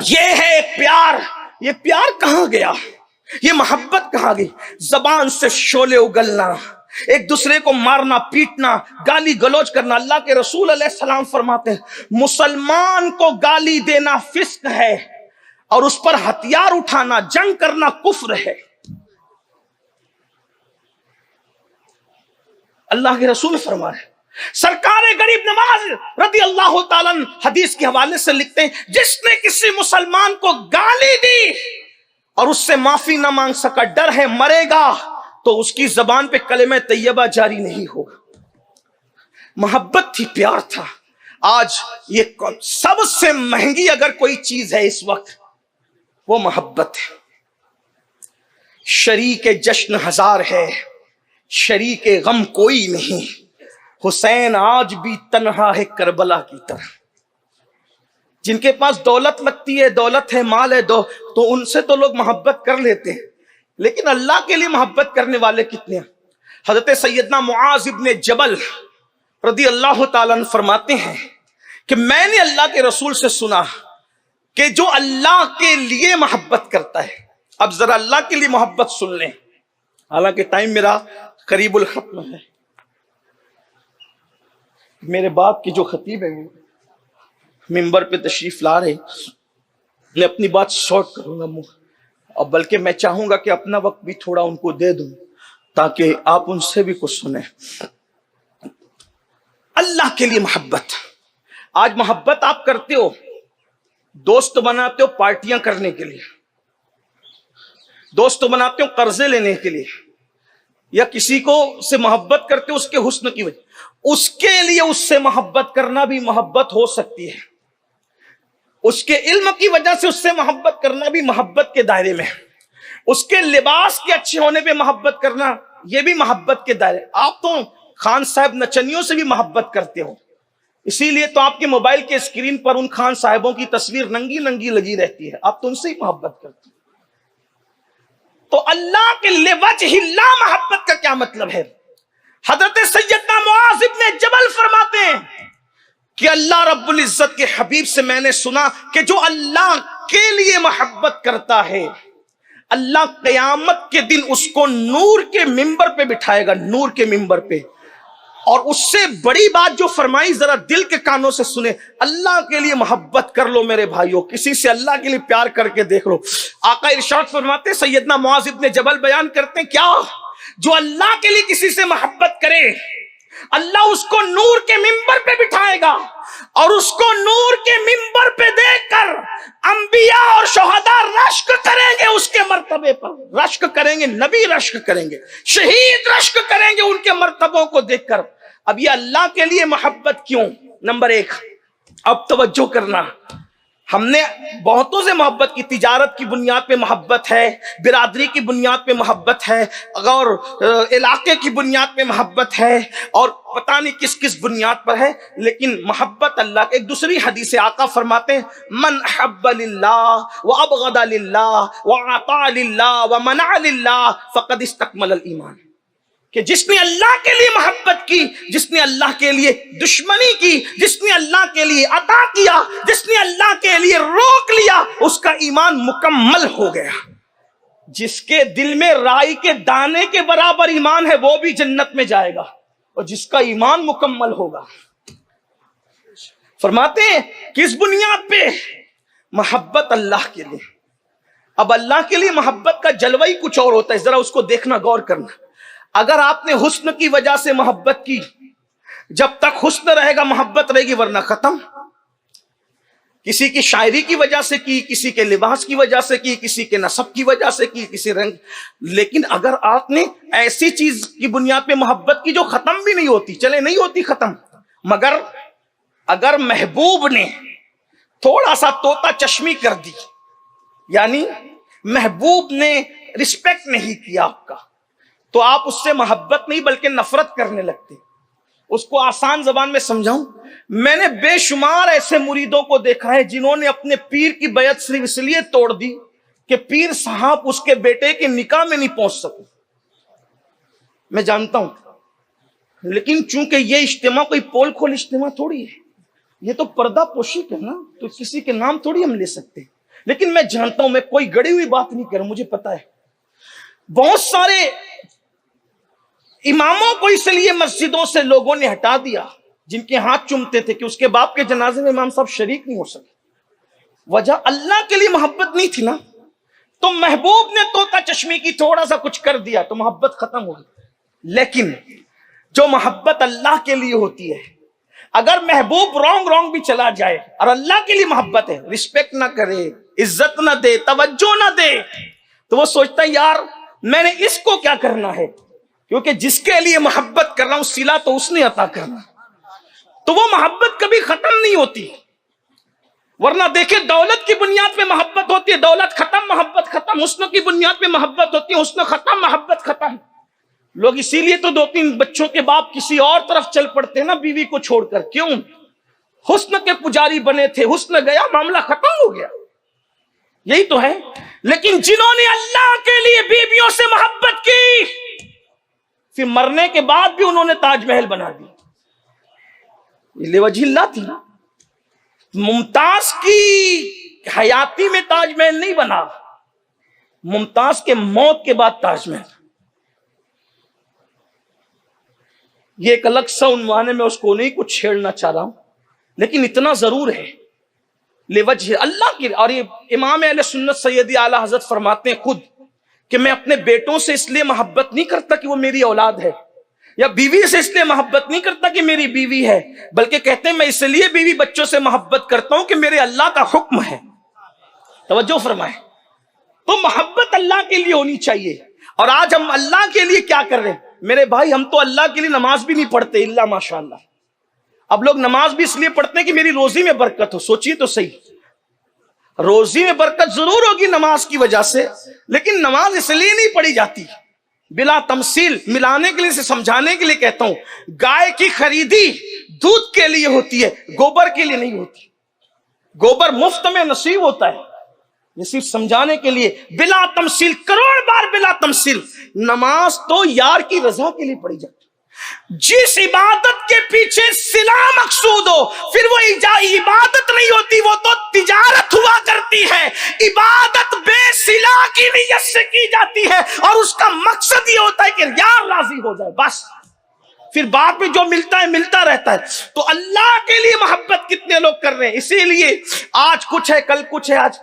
یہ ہے پیار. یہ پیار کہاں گیا؟ یہ محبت کہاں گئی؟ زبان سے شعلے اگلنا، ایک دوسرے کو مارنا پیٹنا، گالی گلوچ کرنا. اللہ کے رسول علیہ السلام فرماتے ہیں مسلمان کو گالی دینا فسق ہے اور اس پر ہتھیار اٹھانا، جنگ کرنا کفر ہے. اللہ کے رسول فرما رہے ہیں. سرکار غریب نواز رضی اللہ تعالیٰ حدیث کے حوالے سے لکھتے ہیں جس نے کسی مسلمان کو گالی دی اور اس سے معافی نہ مانگ سکا، ڈر ہے مرے گا تو اس کی زبان پہ کلمہ طیبہ جاری نہیں ہوگا. محبت تھی، پیار تھا. آج یہ سب سے مہنگی اگر کوئی چیز ہے اس وقت وہ محبت ہے. شریک جشن ہزار ہے، شریک غم کوئی نہیں. حسین آج بھی تنہا ہے کربلا کی طرح. جن کے پاس دولت لگتی ہے، دولت ہے، مال ہے، تو ان سے تو لوگ محبت کر لیتے ہیں، لیکن اللہ کے لیے محبت کرنے والے کتنے ہیں؟ حضرت سیدنا معاذ ابن جبل رضی اللہ تعالیٰ عنہ فرماتے ہیں کہ میں نے اللہ کے رسول سے سنا کہ جو اللہ کے لیے محبت کرتا ہے. اب ذرا اللہ کے لیے محبت سن لیں، حالانکہ ٹائم میرا قریب الختم ہے. میرے باپ کے جو خطیب ہیں ممبر پہ تشریف لا رہے، میں اپنی بات شارٹ کروں گا اور بلکہ میں چاہوں گا کہ اپنا وقت بھی تھوڑا ان کو دے دوں تاکہ آپ ان سے بھی کچھ سنیں. اللہ کے لیے محبت. آج محبت آپ کرتے ہو، دوست بناتے ہو پارٹیاں کرنے کے لیے، دوست بناتے ہو قرضے لینے کے لیے، یا کسی کو سے محبت کرتے ہو اس کے حسن کی وجہ. اس کے لیے اس سے محبت کرنا بھی محبت ہو سکتی ہے. اس کے علم کی وجہ سے اس سے محبت کرنا بھی محبت کے دائرے میں. اس کے لباس کے اچھے ہونے پہ محبت کرنا یہ بھی محبت کے دائرے. آپ تو خان صاحب نچنیوں سے بھی محبت کرتے ہو، اسی لیے تو آپ کے موبائل کے اسکرین پر ان خان صاحبوں کی تصویر ننگی ننگی لگی رہتی ہے. آپ تو ان سے ہی محبت کرتے ہو. تو اللہ کے لیے وجہ اللہ محبت کا کیا مطلب ہے؟ حضرت سیدنا معاذ ابن جبل فرماتے ہیں کہ اللہ رب العزت کے حبیب سے میں نے سنا کہ جو اللہ کے لیے محبت کرتا ہے اللہ قیامت کے دن اس کو نور کے ممبر پہ بٹھائے گا، نور کے ممبر پہ. اور اس سے بڑی بات جو فرمائی ذرا دل کے کانوں سے سنیں، اللہ کے لیے محبت کر لو میرے بھائیوں، کسی سے اللہ کے لیے پیار کر کے دیکھ لو. آقا ارشاد فرماتے، سیدنا معاذ ابن جبل بیان کرتے ہیں کیا جو اللہ کے لیے کسی سے محبت کرے اللہ اس کو نور کے ممبر پہ بٹھائے گا اور اس کو نور کے ممبر پہ دیکھ کر انبیاء اور شہداء رشک کریں گے، اس کے مرتبے پر رشک کریں گے، نبی رشک کریں گے، شہید رشک کریں گے ان کے مرتبوں کو دیکھ کر. اب یہ اللہ کے لیے محبت کیوں؟ نمبر ایک، اب توجہ کرنا، ہم نے بہتوں سے محبت کی. تجارت کی بنیاد پہ محبت ہے، برادری کی بنیاد پہ محبت ہے، اور علاقے کی بنیاد پہ محبت ہے، اور پتہ نہیں کس کس بنیاد پر ہے. لیکن محبت اللہ کے. ایک دوسری حدیث آقا فرماتے ہیں من احب للہ وابغض للہ واعطى للہ ومنع للہ فقد استکمل الایمان. کہ جس نے اللہ کے لیے محبت کی، جس نے اللہ کے لیے دشمنی کی، جس نے اللہ کے لیے عطا کیا، جس نے اللہ کے لیے روک لیا، اس کا ایمان مکمل ہو گیا. جس کے دل میں رائی کے دانے کے برابر ایمان ہے وہ بھی جنت میں جائے گا، اور جس کا ایمان مکمل ہوگا. فرماتے ہیں کس بنیاد پہ؟ محبت اللہ کے لیے. اب اللہ کے لیے محبت کا جلوہ ہی کچھ اور ہوتا ہے، ذرا اس کو دیکھنا، غور کرنا. اگر آپ نے حسن کی وجہ سے محبت کی، جب تک حسن رہے گا محبت رہے گی، ورنہ ختم. کسی کی شاعری کی وجہ سے کی، کسی کے لباس کی وجہ سے کی، کسی کے نسب کی وجہ سے کی، کسی رنگ. لیکن اگر آپ نے ایسی چیز کی بنیاد پہ محبت کی جو ختم بھی نہیں ہوتی، چلے نہیں ہوتی ختم، مگر اگر محبوب نے تھوڑا سا طوطا چشمی کر دی، یعنی محبوب نے رسپیکٹ نہیں کیا آپ کا، تو آپ اس سے محبت نہیں بلکہ نفرت کرنے لگتے. اس کو آسان زبان میں سمجھاؤں، میں نے بے شمار ایسے مریدوں کو دیکھا ہے جنہوں نے اپنے پیر کی بیعت صرف اس لیے توڑ دی کہ پیر صاحب اس کے بیٹے کے نکاح میں نہیں پہنچ سکے. میں جانتا ہوں، لیکن چونکہ یہ اجتماع کوئی پول کھول اجتماع تھوڑی ہے، یہ تو پردہ پوشی ہے نا، تو کسی کے نام تھوڑی ہم لے سکتے. لیکن میں جانتا ہوں میں کوئی گڑی ہوئی بات نہیں کروں، مجھے پتا ہے بہت سارے اماموں کو اس لیے مسجدوں سے لوگوں نے ہٹا دیا جن کے ہاتھ چومتے تھے کہ اس کے باپ کے جنازے میں امام صاحب شریک نہیں ہو سکے. وجہ اللہ کے لیے محبت نہیں تھی نا. تو محبوب نے طوطا چشمی کی تھوڑا سا کچھ کر دیا تو محبت ختم ہو گئی. لیکن جو محبت اللہ کے لیے ہوتی ہے، اگر محبوب رونگ بھی چلا جائے اور اللہ کے لیے محبت ہے، رسپیکٹ نہ کرے، عزت نہ دے، توجہ نہ دے، تو وہ سوچتا ہے یار میں نے اس کو کیا کرنا ہے، کیونکہ جس کے لیے محبت کر رہا ہوں صلہ تو اس نے عطا کرنا. تو وہ محبت کبھی ختم نہیں ہوتی. ورنہ دیکھیں دولت کی بنیاد پہ محبت ہوتی ہے، دولت ختم محبت ختم. حسن کی بنیاد پہ محبت ہوتی ہے، حسن ختم محبت ختم. لوگ اسی لیے تو 2-3 بچوں کے باپ کسی اور طرف چل پڑتے ہیں نا بیوی کو چھوڑ کر. کیوں؟ حسن کے پجاری بنے تھے، حسن گیا معاملہ ختم ہو گیا. یہی تو ہے. لیکن جنہوں نے اللہ کے لیے بیویوں سے محبت کی، پھر مرنے کے بعد بھی انہوں نے تاج محل بنا دی. یہ وجہ اللہ تھی. ممتاز کی حیاتی میں تاج محل نہیں بنا، ممتاز کے موت کے بعد تاج محل. یہ ایک الگ سا عنوان ہے، میں اس کو نہیں کچھ چھیڑنا چاہ رہا ہوں، لیکن اتنا ضرور ہے لوجہ اللہ کی. اور یہ امام اہل سنت سیدی اعلی حضرت فرماتے ہیں خود کہ میں اپنے بیٹوں سے اس لیے محبت نہیں کرتا کہ وہ میری اولاد ہے، یا بیوی سے اس لیے محبت نہیں کرتا کہ میری بیوی ہے، بلکہ کہتے ہیں میں اس لیے بیوی بچوں سے محبت کرتا ہوں کہ میرے اللہ کا حکم ہے. توجہ فرمائیں. تو محبت اللہ کے لیے ہونی چاہیے. اور آج ہم اللہ کے لیے کیا کر رہے ہیں میرے بھائی؟ ہم تو اللہ کے لیے نماز بھی نہیں پڑھتے الا ماشاءاللہ. اب لوگ نماز بھی اس لیے پڑھتے ہیں کہ میری روزی میں برکت ہو. سوچیے تو صحیح، روزی میں برکت ضرور ہوگی نماز کی وجہ سے، لیکن نماز اس لیے نہیں پڑھی جاتی. بلا تمثیل ملانے کے لیے سے سمجھانے کے لیے کہتا ہوں، گائے کی خریدی دودھ کے لیے ہوتی ہے، گوبر کے لیے نہیں ہوتی. گوبر مفت میں نصیب ہوتا ہے. یہ صرف سمجھانے کے لیے. بلا تمثیل، کروڑ بار بلا تمثیل. نماز تو یار کی رضا کے لیے پڑھی جاتی. جس عبادت کے پیچھے صلہ مقصود ہو پھر وہ عبادت نہیں ہوتی، وہ تو تجارت ہوا کرتی ہے. عبادت بے صلہ کی نیت سے کی جاتی ہے اور اس کا مقصد یہ ہوتا ہے کہ یار راضی ہو جائے بس. پھر بعد میں جو ملتا ہے ملتا رہتا ہے. تو اللہ کے لیے محبت کتنے لوگ کر رہے ہیں. اسی لیے آج کچھ ہے کل کچھ ہے. آج